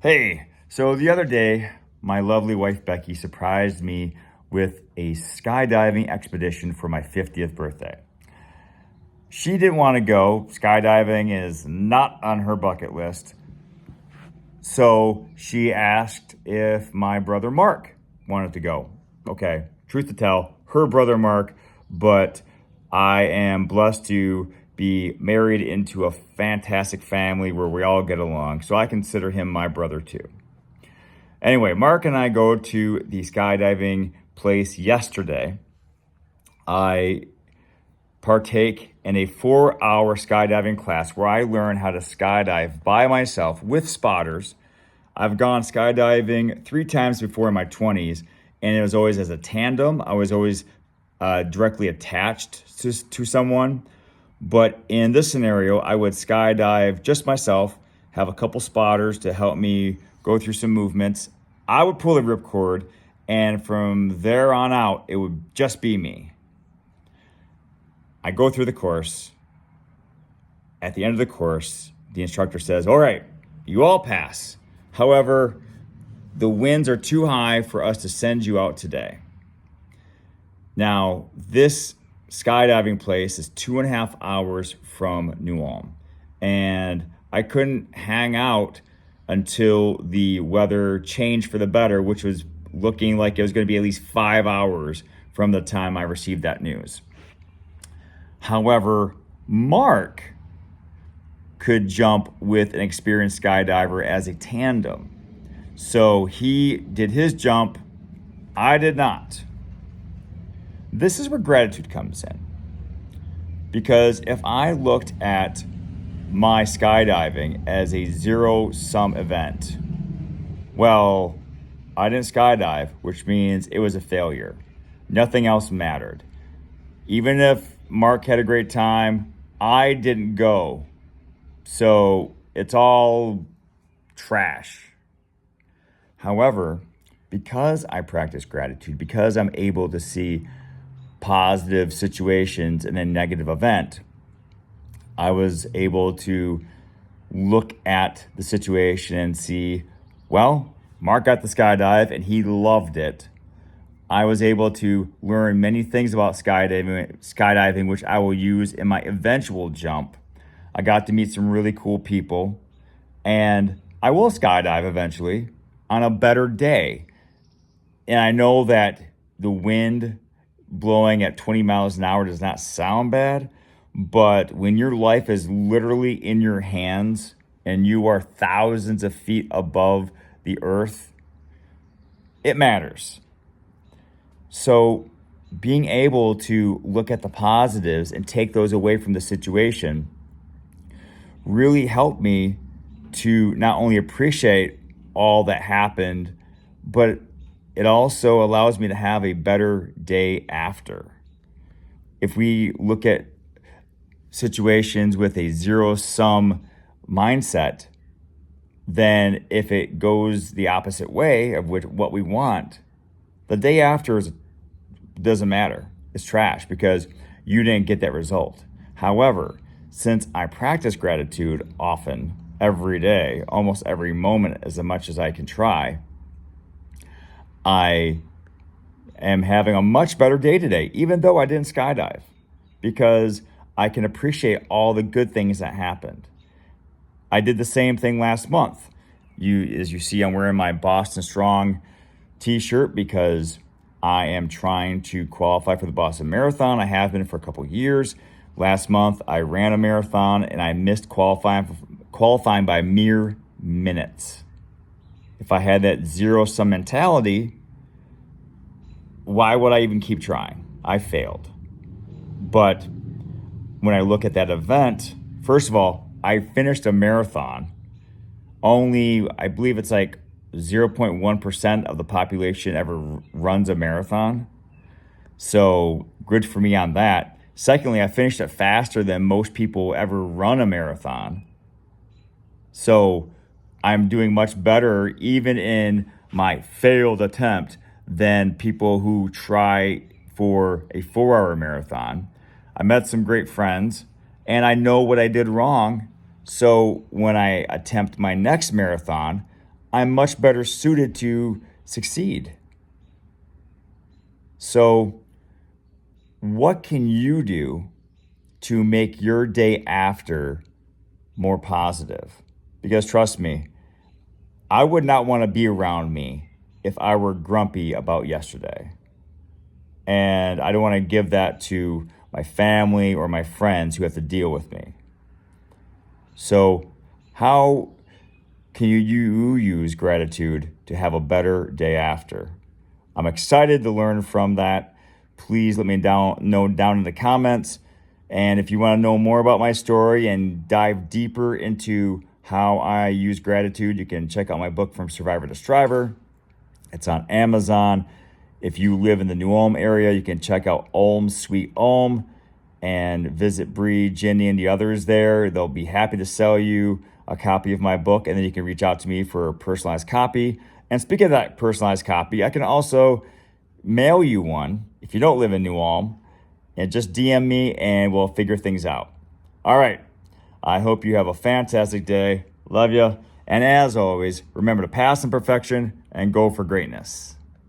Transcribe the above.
Hey, so the other day, my lovely wife Becky surprised me with a skydiving expedition for my 50th birthday. She didn't want to go. Skydiving is not on her bucket list. So she asked if my brother Mark wanted to go. Okay, truth to tell, her brother Mark, but I am blessed to be married into a fantastic family where we all get along. So I consider him my brother too. Anyway, Mark and I go to the skydiving place yesterday. I partake in a 4-hour skydiving class where I learn how to skydive by myself with spotters. I've gone skydiving 3 times before in my 20s, and it was always as a tandem. I was always directly attached to someone. But in this scenario, I would skydive just myself, have a couple spotters to help me go through some movements. I would pull the ripcord, and from there on out, it would just be me. I go through the course. At the end of the course, the instructor says, "All right, you all pass. However, the winds are too high for us to send you out today." Now, this skydiving place is 2.5 hours from New Ulm, and I couldn't hang out until the weather changed for the better, which was looking like it was going to be at least 5 hours from the time I received that news. However, Mark could jump with an experienced skydiver as a tandem. So he did his jump. I did not. This is where gratitude comes in. Because if I looked at my skydiving as a zero-sum event, well, I didn't skydive, which means it was a failure. Nothing else mattered. Even if Mark had a great time, I didn't go. So it's all trash. However, because I practice gratitude, because I'm able to see positive situations in a negative event, I was able to look at the situation and see, well, Mark got the skydive and he loved it. I was able to learn many things about skydiving, which I will use in my eventual jump. I got to meet some really cool people, and I will skydive eventually on a better day. And I know that the wind blowing at 20 miles an hour does not sound bad, but when your life is literally in your hands and you are thousands of feet above the earth, it matters. So being able to look at the positives and take those away from the situation really helped me to not only appreciate all that happened, but it also allows me to have a better day after. If we look at situations with a zero-sum mindset, then if it goes the opposite way of what we want, the day after doesn't matter. It's trash because you didn't get that result. However, since I practice gratitude often, every day, almost every moment, as much as I can try, I am having a much better day today, even though I didn't skydive, because I can appreciate all the good things that happened. I did the same thing last month. As you see, I'm wearing my Boston Strong t-shirt because I am trying to qualify for the Boston Marathon. I have been for a couple years. Last month, I ran a marathon and I missed qualifying by mere minutes. If I had that zero-sum mentality, why would I even keep trying? I failed. But when I look at that event, first of all, I finished a marathon. Only, I believe it's like 0.1% of the population ever runs a marathon. So good for me on that. Secondly, I finished it faster than most people ever run a marathon. So I'm doing much better even in my failed attempt than people who try for a 4-hour marathon. I met some great friends and I know what I did wrong. So when I attempt my next marathon, I'm much better suited to succeed. So, what can you do to make your day after more positive? Because trust me, I would not want to be around me if I were grumpy about yesterday. And I don't want to give that to my family or my friends who have to deal with me. So, how can you use gratitude to have a better day after? I'm excited to learn from that. Please let me know down in the comments. And if you want to know more about my story and dive deeper into how I use gratitude, you can check out my book, From Survivor to Striver. It's on Amazon. If you live in the New Ulm area, you can check out Ulm Sweet Ulm and visit Bree, Jenny, and the others there. They'll be happy to sell you a copy of my book, and then you can reach out to me for a personalized copy. And speaking of that personalized copy, I can also mail you one if you don't live in New Ulm, and just DM me and we'll figure things out. All right. I hope you have a fantastic day. Love you. And as always, remember to pass imperfection and go for greatness.